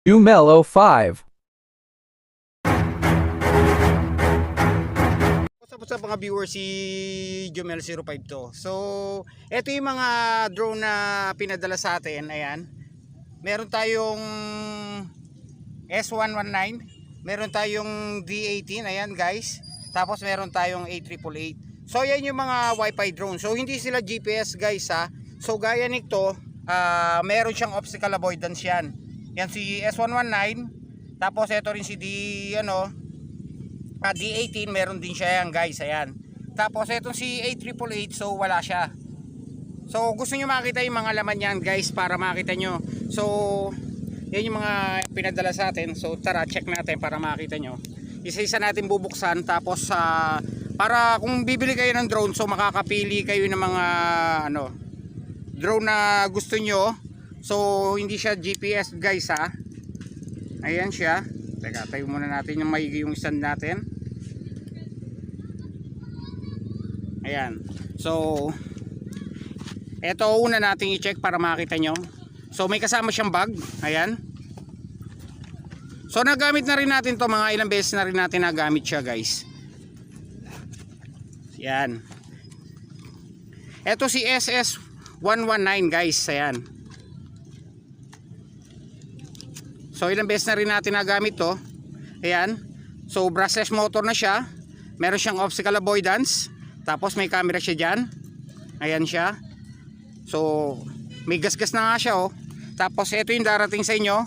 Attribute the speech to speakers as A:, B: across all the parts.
A: Umelo 5.
B: What's up mga viewers, si Jomel 05 to. So, ito yung mga drone na pinadala sa atin. Ayan. Meron tayong S119, meron tayong D18, ayan guys. Tapos meron tayong A888. So, yan yung mga Wi-Fi drone. So, hindi sila GPS guys ha. So, gaya nito, meron siyang obstacle avoidance yan. Yan si S119. Tapos ito rin si D18, meron din siya yan guys, ayan. Tapos itong si A888, so wala siya. So gusto nyo makita yung mga laman yan guys, para makita nyo. So yan yung mga pinadala sa atin. So tara, check natin para makita nyo. Isa-isa natin bubuksan. Tapos para kung bibili kayo ng drone, so makakapili kayo ng mga drone na gusto nyo. So hindi siya GPS guys ha. Ayan siya. Teka, tayo muna natin yung maigi yung stand natin. Ayan. So, eto una natin i-check para makita nyo. So, may kasama siyang bag. Ayan. So, nagamit na rin natin to. Mga ilang beses na rin natin nagamit siya guys. Ayan. Eto si SS119 guys. Ayan. So ilang beses na rin natin nagamit to. Ayan. So brushless motor na siya. Meron siyang obstacle avoidance. Tapos may camera siya dyan. Ayan siya. So may gasgas na nga siya oh. Tapos ito yung darating sa inyo.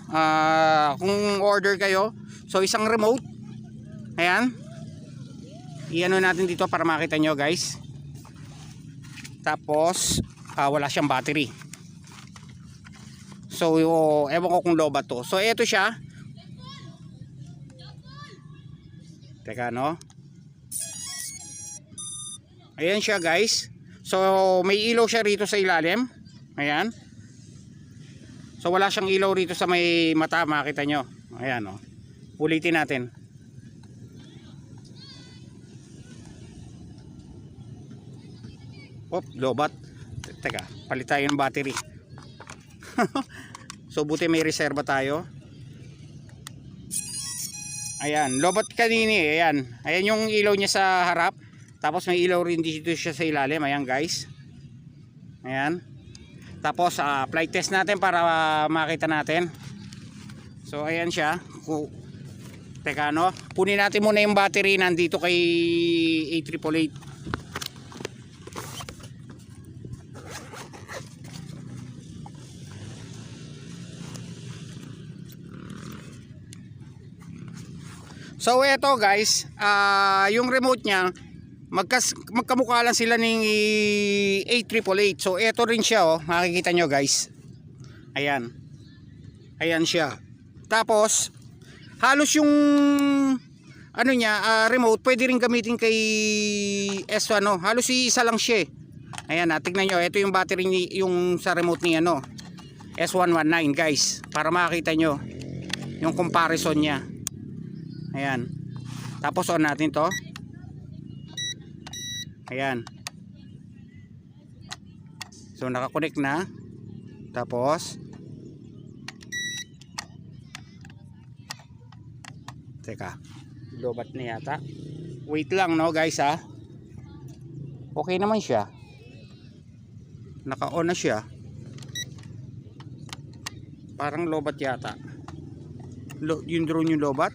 B: Kung order kayo. So isang remote. Ayan. Iano natin dito para makita nyo guys. Tapos wala siyang battery. So, ewan ko kung lobat to. So, eto siya. Teka, no? Ayan siya, guys. So, may ilaw siya rito sa ilalim. Ayan. So, wala siyang ilaw rito sa may mata. Makita nyo. Ayan, no? Ulitin natin. Lobat. Teka, palit tayo ng battery. So buti may reserba tayo. Ayan, lobat kanini. Ayan, ayan yung ilaw niya sa harap. Tapos may ilaw rin dito siya sa ilalim. Ayan guys. Ayan. Tapos flight test natin para makita natin. So ayan siya. Teka no, punin natin muna yung battery nandito kay A888. So eto guys, yung remote niya magkamukha lang sila ng A888. So eto rin siya oh, makikita nyo guys. Ayan. Ayan siya. Tapos halos yung remote pwede rin gamitin kay S1 no. Halos isa lang siya. Ayan, tignan nyo, ito yung battery yung sa remote ni S119 guys, para makita nyo yung comparison niya. Ayan. Tapos on natin to. Ayan. So nakakonect na. Tapos teka, lobat na yata. Wait lang no guys ha. Okay naman siya. Naka-on na siya. Parang lobat yata. Yung drone yung lobat.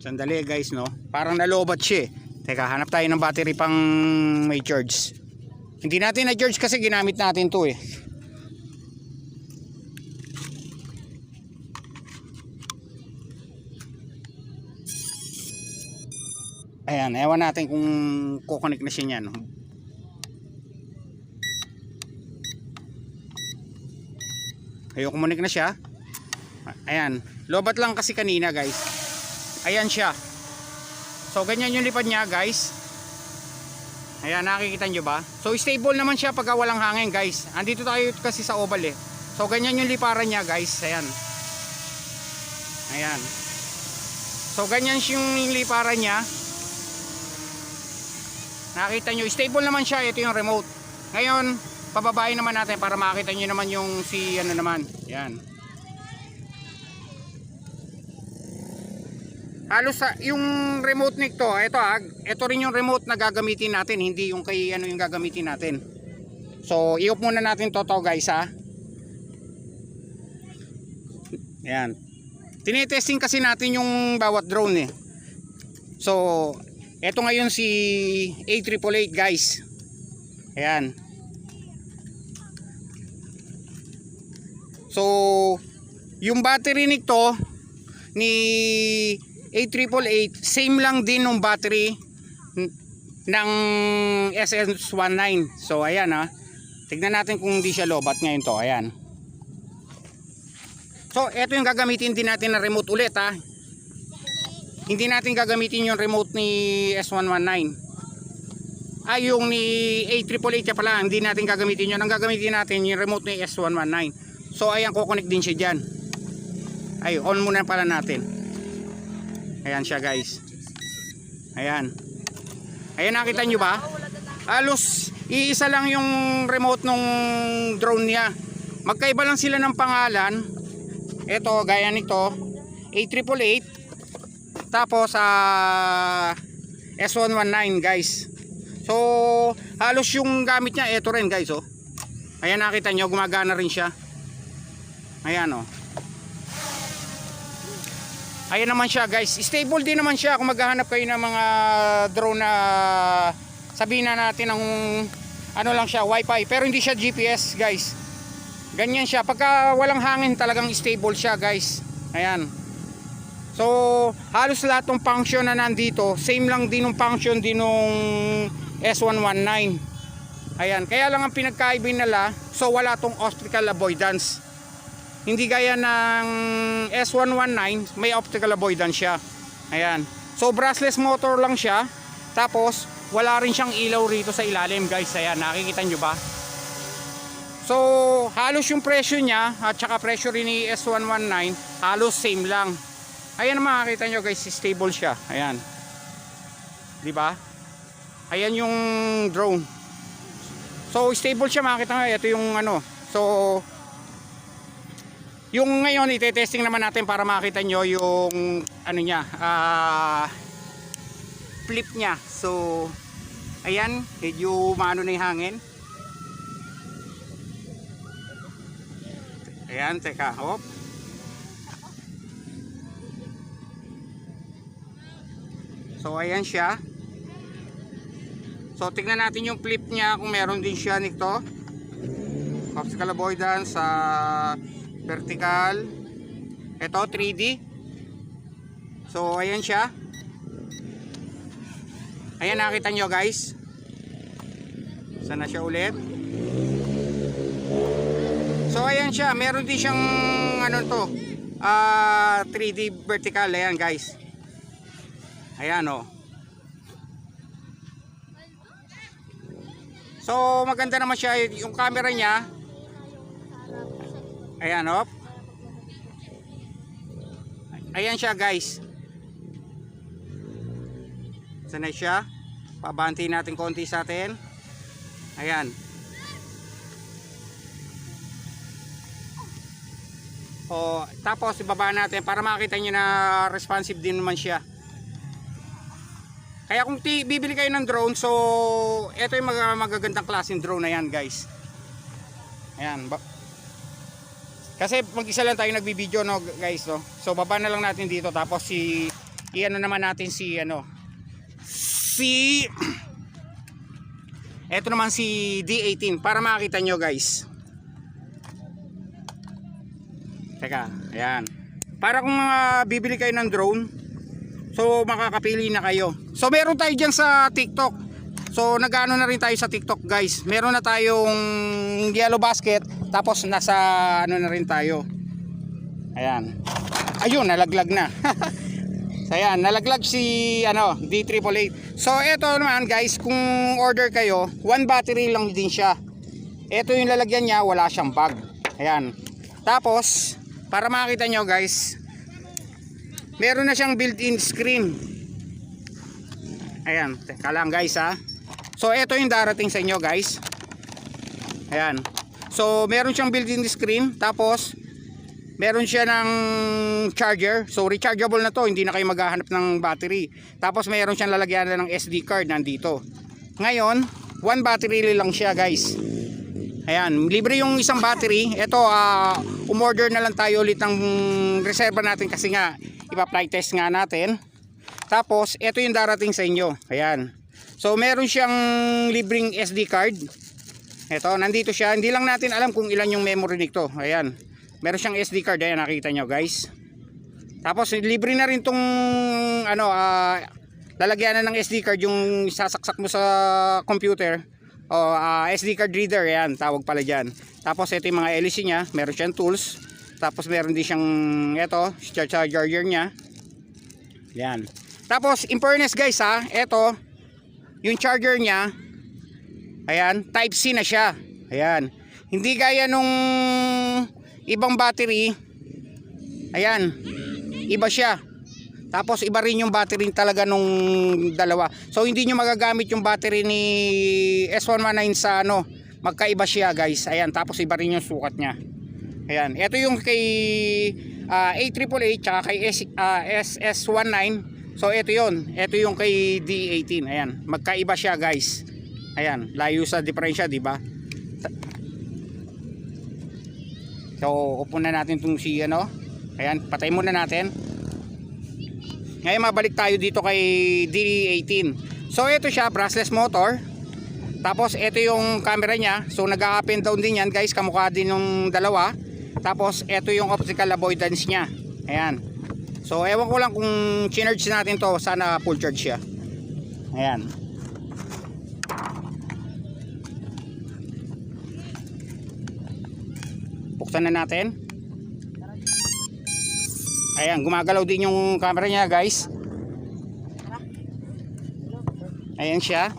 B: Sandali guys no. Parang nalobat siya. Teka, hanap tayo ng battery pang may charge. Hindi natin na-charge kasi ginamit natin to eh. Ayan, ewan natin kung kukonek na siya niyan. Ayun, kumunik na siya. Ayan, lobat lang kasi kanina guys. Ayan siya. So ganyan yung lipad niya guys. Ayan, nakikita nyo ba? So stable naman siya pagka walang hangin guys. Andito tayo kasi sa oval eh. So ganyan yung liparan niya guys. Ayan. Ayan. So ganyan yung liparan niya. Nakita nyo, stable naman siya. Ito yung remote. Ngayon, pababain naman natin para makita nyo naman yung si naman. Ayan. halos yung remote nito, ito rin yung remote na gagamitin natin, hindi yung kay ano yung gagamitin natin. So i-off muna natin to guys ha. Ayan. Tinetesting kasi natin yung bawat drone eh. So ito ngayon si A888 guys. Ayan. So yung battery nito ni A888 same lang din ng battery ng SS19. So ayan ha. Tignan natin kung hindi siya lobat ngayon to. Ayan. So ito yung gagamitin din natin na remote ulit ha. Hindi natin gagamitin yung remote ni S119. Yung ni A888 pala, hindi natin gagamitin yun. Ang gagamitin natin yung remote ni S119. So ayan, kukonect din siya dyan. On muna pala natin. Ayan siya guys. Ayan. Ayan, nakita nyo ba? Halos iisa lang yung remote nung drone niya. Magkaiba lang sila ng pangalan. Ito, gaya nito A888. Tapos S119 guys. So halos yung gamit niya ito rin guys oh. Ayan, nakita nyo, gumagana rin siya. Ayan oh. Ayan naman siya guys. Stable din naman siya kung maghahanap kayo ng mga drone na sabihin na natin ng ano lang siya, wifi, pero hindi siya GPS guys. Ganyan siya. Pagka walang hangin talagang stable siya guys. Ayan. So halos lahat ng function na nandito same lang din ng function din ng S119. Ayan, kaya lang ang pinagkaiba nila, so wala tong optical avoidance. Hindi gaya ng S119, may optical avoidance siya. Ayan. So brushless motor lang siya. Tapos wala rin siyang ilaw rito sa ilalim guys. Ayan, nakikita nyo ba? So halos yung presyo niya at saka presyo rin ni S119 halos same lang. Ayan, makikita nyo guys, stable siya. Ayan. Di ba? Ayan yung drone. So stable siya, makikita nga. Ito yung ano. So yung ngayon ite-testing naman natin para makita nyo yung ano niya, flip niya. So ayan, medyo maano na yung hangin. Ayan, teka, hop. So ayan siya. So tingnan natin yung flip niya kung meron din siya nito. Optical avoidance sa vertical. Ito 3D. So ayan siya. Ayan, nakita nyo guys. Sana siya ulit. So ayan siya, meron din siyang ano to, 3D vertical. Ayan guys. Ayan oh. So maganda naman siya yung camera niya. Ayan oh. Ayan siya guys. Sanay siya. Pabanti natin konti sa atin. Ayan. O, tapos ibaba natin para makita nyo na responsive din naman siya. Kaya kung bibili kayo ng drone, so ito yung magagandang klaseng drone na yan guys. Ayan. Kasi mag-isa lang tayo nagbibideo no guys no. So baba na lang natin dito, tapos i-ano naman natin ito naman si D18 para makita nyo guys. Teka, ayan. Para kung bibili kayo ng drone, so makakapili na kayo. So meron tayo dyan sa TikTok. So nag-ano na rin tayo sa TikTok guys. Meron na tayong yellow basket. Tapos nasa ano na rin tayo. Ayan. Ayun, nalaglag na. So ayan, nalaglag si D888. So ito naman guys, kung order kayo, one battery lang din siya. Ito yung lalagyan niya, wala siyang bag. Ayan. Tapos para makita nyo guys, meron na siyang built-in screen. Ayan, teka lang guys ha. So ito yung darating sa inyo guys. Ayan. So meron siyang built-in screen. Tapos meron siya ng charger. So rechargeable na to, hindi na kayo maghahanap ng battery. Tapos meron siyang lalagyan ng SD card nandito. Ngayon, one battery lang siya guys. Ayan, libre yung isang battery. Ito, umorder na lang tayo ulit ng reserva natin kasi nga ipa-flight test nga natin. Tapos ito yung darating sa inyo. Ayan. So meron siyang libreng SD card. Ito, nandito siya. Hindi lang natin alam kung ilan yung memory nito. Ayan. Meron siyang SD card. Ayan, nakita nyo guys. Tapos libre na rin tong lalagyan na ng SD card, yung sasaksak mo sa computer. O SD card reader. Ayan, tawag pala dyan. Tapos ito yung mga LC nya. Meron siyang tools. Tapos meron din siyang charger nya. Ayan. Tapos in fairness guys ito yung charger nya, ayan, type C na siya. Ayan, hindi gaya nung ibang battery. Ayan, iba siya. Tapos iba rin yung battery talaga nung dalawa. So hindi nyo magagamit yung battery ni S119 sa magkaiba siya guys. Ayan, tapos iba rin yung sukat nya. Ayan, ito yung kay A888 tsaka kay SS19. So ito yon, ito yung kay D18. Ayan, magkaiba siya guys. Ayan, layo sa diferensya, di ba? So upo na natin tong si Ayan, patay muna natin. Ngayon mabalik tayo dito kay D18. So ito siya, brushless motor. Tapos ito yung camera niya. So nag-up and down din yan guys, kamukha din ng dalawa. Tapos ito yung optical avoidance niya. Ayan. So ewan ko lang kung charge natin to, sana full charge siya. Ayan. Buksan na natin. Ayan, gumagalaw din yung camera niya guys. Ayan siya.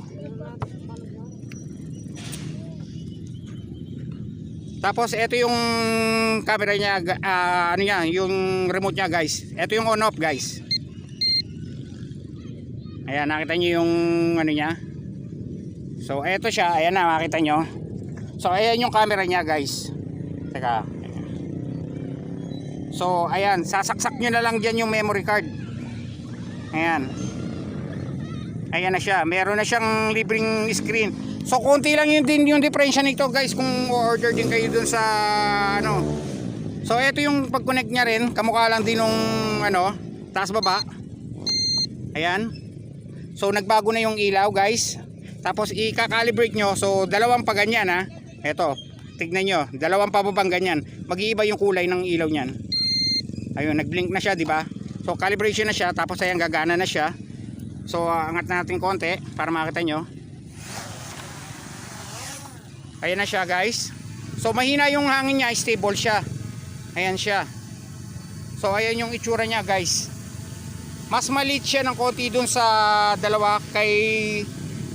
B: Tapos ito yung camera niya, yung remote niya guys. Ito yung on off guys. Ayan, nakita niyo yung niya. So ito siya, ayan na, makita niyo. So ayan yung camera niya guys. Teka. So ayan, sasaksak niyo na lang diyan yung memory card. Ayan. Ayan na siya, meron na siyang libreng screen. So konti lang yun din yung diferensya nito guys kung order din kayo dun sa So ito yung pag-connect niya rin, kamukha lang din nung taas baba. Ayan. So nagbago na yung ilaw guys. Tapos i-calibrate nyo. So dalawang pa ganyan Ito, tignan nyo, dalawang pababang ganyan. Mag-iiba yung kulay ng ilaw niyan. Ayun, nag-blink na siya, di ba? So calibration na siya, tapos ayan, gagana na siya. So angat natin konti para makita nyo. Ayan na siya guys. So mahina yung hangin niya, stable siya. Ayan siya. So ayan yung itsura niya guys. Mas maliit siya ng konti dun sa dalawa, kay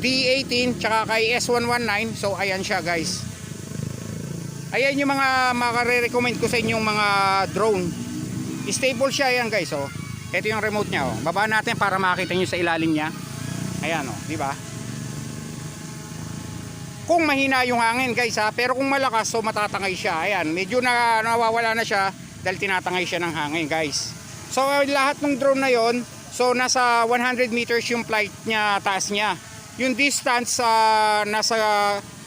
B: D18 tsaka kay S119. So ayan siya guys. Ayan yung mga makare-recommend ko sa inyong mga drone. Stable siya yan guys. Oh. Ito yung remote niya. Baba natin para makita nyo sa ilalim niya. Ayan di ba? Kung mahina yung hangin guys pero kung malakas so matatangay siya. Ayan, medyo nawawala na siya dahil tinatangay siya ng hangin guys. So lahat ng drone na yon, so nasa 100 meters yung flight niya, taas niya. Yung distance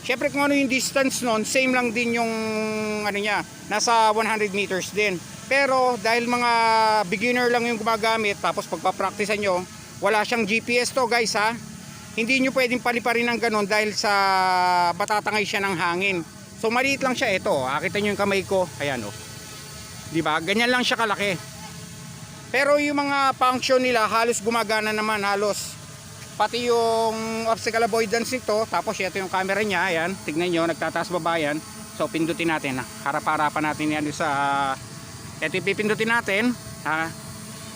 B: syempre kung ano yung distance nun, same lang din yung niya, nasa 100 meters din. Pero dahil mga beginner lang yung gumagamit, tapos pagpa-practicean nyo, wala siyang GPS to guys hindi nyo pwedeng paliparin ng ganun dahil sa matatangay siya ng hangin. So maliit lang siya. Ito, kita nyo yung kamay ko. Ayan diba? Ganyan lang siya kalaki. Pero yung mga function nila halos gumagana naman halos. Pati yung obstacle avoidance nito. Tapos ito yung camera niya. Ayan, tignan nyo, nagtataas baba yan. So pindutin natin. Harap-harapan natin yan sa ito yung pipindutin natin.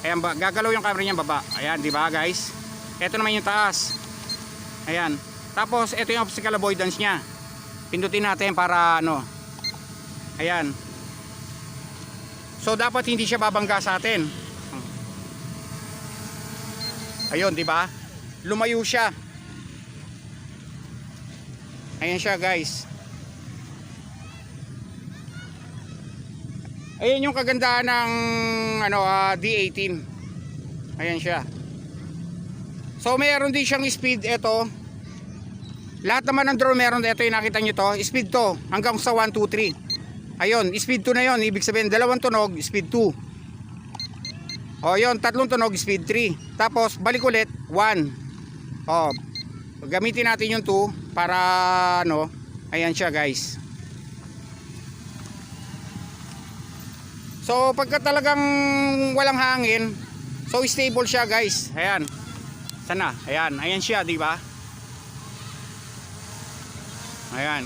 B: Ayan, gagalaw yung camera niya baba. Ayan, diba guys? Ito naman yung taas. Ayan. Tapos ito yung obstacle avoidance niya. Pindutin natin para Ayan. So dapat hindi siya babangga sa atin. Ayun, di ba? Lumayo siya. Ayan siya, guys. Ayan yung kagandahan ng ano, D18. Ayan siya. So meron din siyang speed ito. Lahat naman ng drone meron ito, yung nakita nyo to. Speed to hanggang sa 1, 2, 3. Ayun, speed 2 na yon. Ibig sabihin dalawang tunog, speed 2. O yun, tatlong tunog, speed 3. Tapos balik ulit, 1. O, gamitin natin yung 2 para ano. Ayan siya guys. So pagka talagang walang hangin, so stable siya guys. Ayan. Sana, ayan, ayan siya, di ba? Ayan.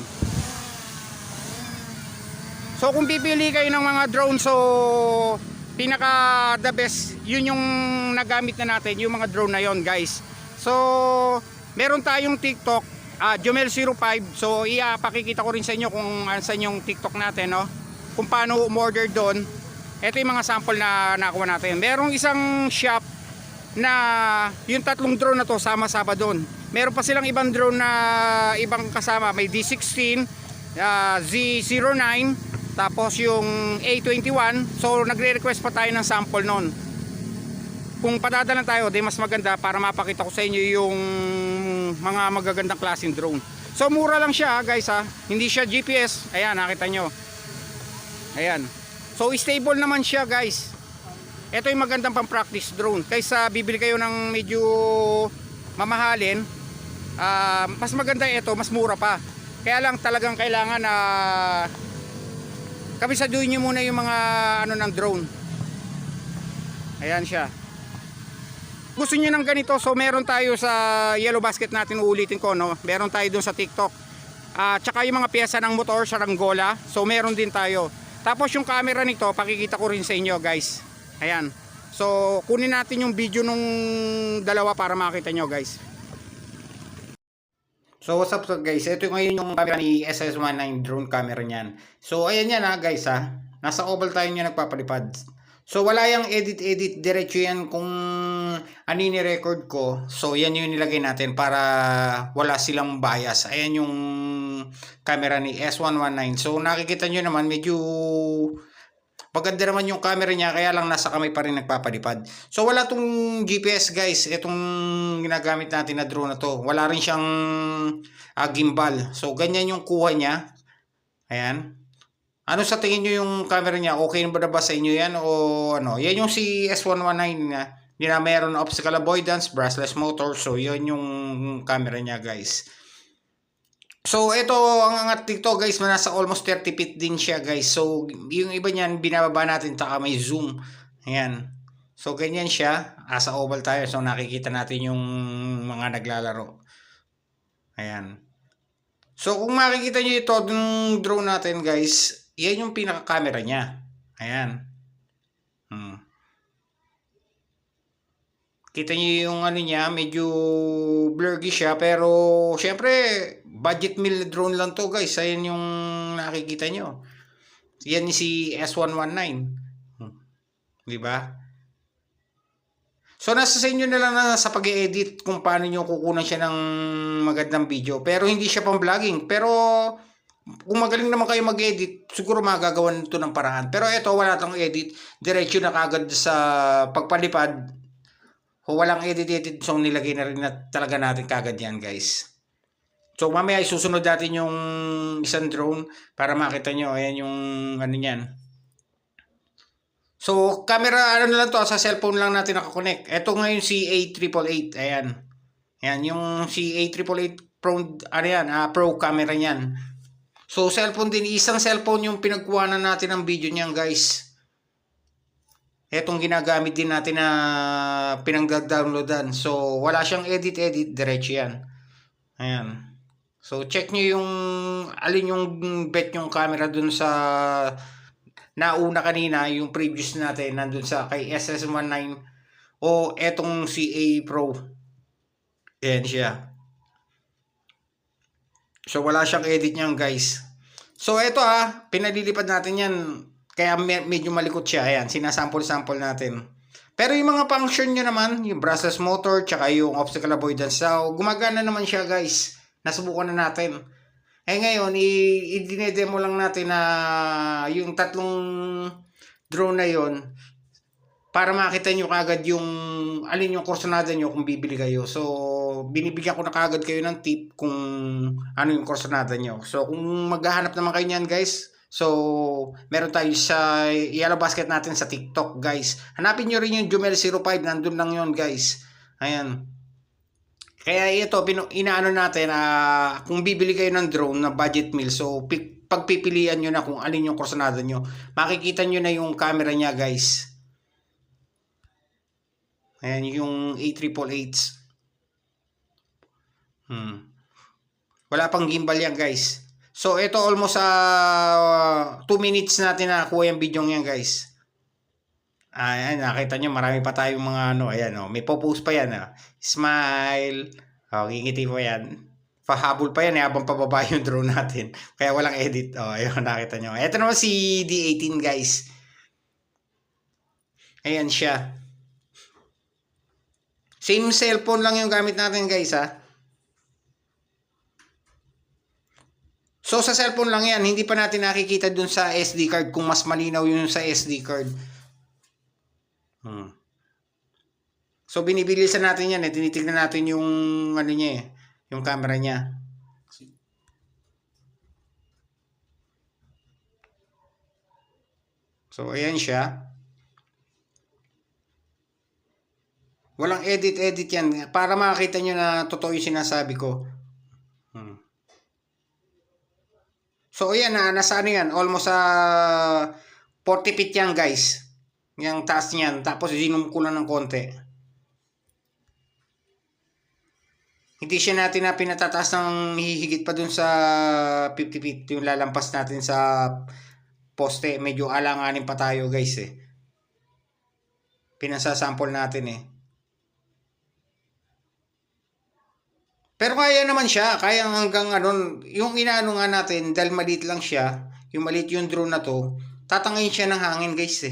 B: So kung pipili kayo ng mga drone, so pinaka the best, yun yung nagamit na natin, yung mga drone na yon guys. So meron tayong TikTok, Jomel05. So pakikita ko rin sa inyo kung saan yung TikTok natin, no? Kung paano umorder doon. Ito yung mga sample na nakuha natin. Merong isang shop na yung tatlong drone na to sama-sama doon. Meron pa silang ibang drone na ibang kasama. May D16, Z09, tapos yung A21. So nagre-request pa tayo ng sample noon. Kung padadalan tayo, di mas maganda para mapakita ko sa inyo yung mga magagandang klaseng drone. So mura lang siya guys ha. Hindi siya GPS. Ayan, nakita nyo. Ayan. So stable naman siya guys. Ito yung magandang pang practice drone. Kaysa bibili kayo ng medyo mamahalin, mas maganda ito, mas mura pa. Kaya lang talagang kailangan na kabisaduhin nyo muna yung mga ano ng drone. Ayan siya. Gusto nyo ng ganito, so meron tayo sa Yellow Basket natin, uulitin ko, no? Meron tayo dun sa TikTok. Tsaka yung mga piyesa ng motor, saranggola, so meron din tayo. Tapos yung camera nito, pakikita ko rin sa inyo guys. Ayan. So kunin natin yung video nung dalawa para makita nyo guys. So what's up guys, ito ngayon yung camera ni SS19 drone camera niyan. So ayan yan guys nasa oval tayo niya nagpapalipad. So wala yung edit, diretso yan kung ano yung record ko. So yan yung nilagay natin para wala silang bias. Ayan yung camera ni S119. So nakikita nyo naman medyo maganda naman yung camera niya, kaya lang nasa kamay pa rin nagpapalipad. So wala tong GPS guys, itong ginagamit natin na drone na to. Wala rin siyang gimbal. So ganyan yung kuha niya. Ayan. Ano sa tingin nyo yung camera niya? Okay na ba sa inyo yan o ano? Yan yung si S119 na meron obstacle avoidance, brushless motor. So yun yung camera niya guys. So ito ang angat dito guys, nasa almost 30 feet din siya guys. So yung iba niyan binababa natin, taka may zoom. Ayan. So ganyan siya, asa oval tayo, so nakikita natin yung mga naglalaro. Ayan. So kung makikita niyo ito yung drone natin guys, yan yung pinaka camera niya. Ayan. Kita niyo yung ano niya, medyo blurry siya, pero syempre budget meal drone lang to guys. Ayan yung nakikita nyo. Yan si S119. Di ba? So nasa sa inyo na lang na sa pag-edit kung paano nyo kukunan siya ng magandang video. Pero hindi siya pang vlogging. Pero kung magaling naman kayo mag-edit, siguro magagawa nito ng paraan. Pero ito wala tong edit. Diretso na kagad sa pagpalipad. Kung walang edit, so nilagay na rin na talaga natin kagad yan guys. So mamaya isusunod natin yung isang drone para makita nyo. Ayan yung ano yan. So camera ano na lang to, sa cellphone lang natin nakakonect. Ito ngayon si A888. Ayan. Ayan yung si A888 Pro, ano yan, Pro camera niyan. So cellphone din, isang cellphone yung pinagkuhanan natin ng video niyan guys. Etong ginagamit din natin na pinang-downloadan. So, wala siyang edit, diretso yan. Ayan. So, check nyo yung alin yung bet yung camera dun sa nauna kanina, yung previous natin, nandun sa kay SS19 o etong CA Pro. Ayan siya. So, wala siyang edit niyan guys. So, eto pinalilipad natin yan. Kaya medyo malikot siya. Ayan, sinasample-sample natin. Pero yung mga function nyo naman, yung brushless motor, tsaka yung obstacle avoidance, so, gumagana naman siya guys. Nasubukan na natin. Ngayon, i-demo lang natin na yung tatlong drone na yon para makita nyo kagad yung alin yung korsonada nyo kung bibili kayo. So, binibigyan ko na kagad kayo ng tip kung ano yung korsonada nyo. So, kung maghahanap naman kayo niyan guys, so, meron tayo sa Yellow Basket natin sa TikTok guys. Hanapin nyo rin yung Jumel05, nandun lang yon guys. Ayan. Kaya ito, inaano natin, kung bibili kayo ng drone na budget meal, so pagpipilian nyo na kung alin yung korsonada nyo. Makikita nyo na yung camera niya guys. Ayan, yung A888. Wala pang gimbal yan guys. So ito almost 2 minutes natin nakuha yung video yan guys. Ayan, nakita nyo, marami pa tayong mga ano, ayan, oh, may post pa yan, smile, ngingiti pa yan, pahabol pa yan, habang pababa yung drone natin, kaya walang edit, ayun, nakita nyo. Ito naman si D18 guys, ayan siya, same cellphone lang yung gamit natin guys, So sa cellphone lang yan, hindi pa natin nakikita dun sa SD card kung mas malinaw yun sa SD card. So binibilisan natin yan tinitignan natin yung ano niya yung camera niya. So ayan siya. Walang edit yan para makita nyo na totoo yung sinasabi ko. So ayan nasa ano yan, almost 40 feet yan guys. Yung taas niyan, tapos zoom ko lang ng konti. Hindi siya natin na pinatataas ng hihigit pa dun sa 50 feet. Yung lalampas natin sa poste. Medyo alanganin pa tayo guys Pinasasample natin Pero kaya naman siya. Kaya hanggang ano, yung inaano nga natin, dahil maliit lang siya, yung maliit yung drone na to, tatangayin siya ng hangin guys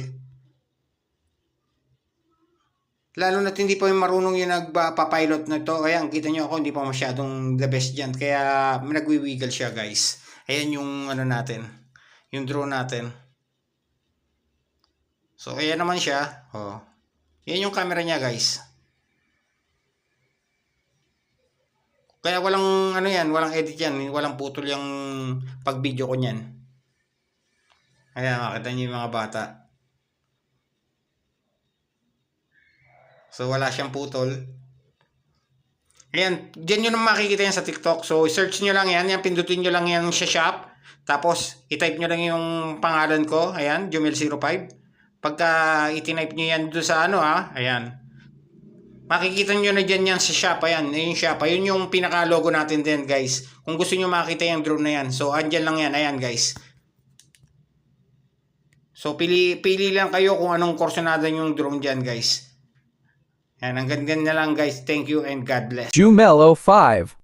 B: Lalo na't hindi pa yung marunong yung nagpa-pilot na to. Ayan, kita nyo ako, hindi pa masyadong the best dyan. Kaya nagwi-wiggle siya guys. Ayan yung ano natin. Yung drone natin. So, ayan naman siya. Yan yung camera niya guys. Kaya walang ano yan, walang edit yan. Walang putol yung pag-video ko niyan. Ayan, makita nyo yung mga bata. So, wala siyang putol. Ayan, dyan nyo naman makikita yan sa TikTok. So, search nyo lang yan. Pindutin nyo lang yan sa shop. Tapos, itype nyo lang yung pangalan ko. Ayan, Jumel05. Pagka itinype nyo yan doon sa ano ayan. Makikita nyo na dyan yan sa shop. Ayan, yung shop. Ayun yung pinaka-logo natin din guys. Kung gusto nyo makita yung drone na yan. So, andyan lang yan. Ayan guys. So, pili lang kayo kung anong korsonada yung drone dyan guys. Yan, hanggang na lang guys. Thank you and God bless.
A: Jumel05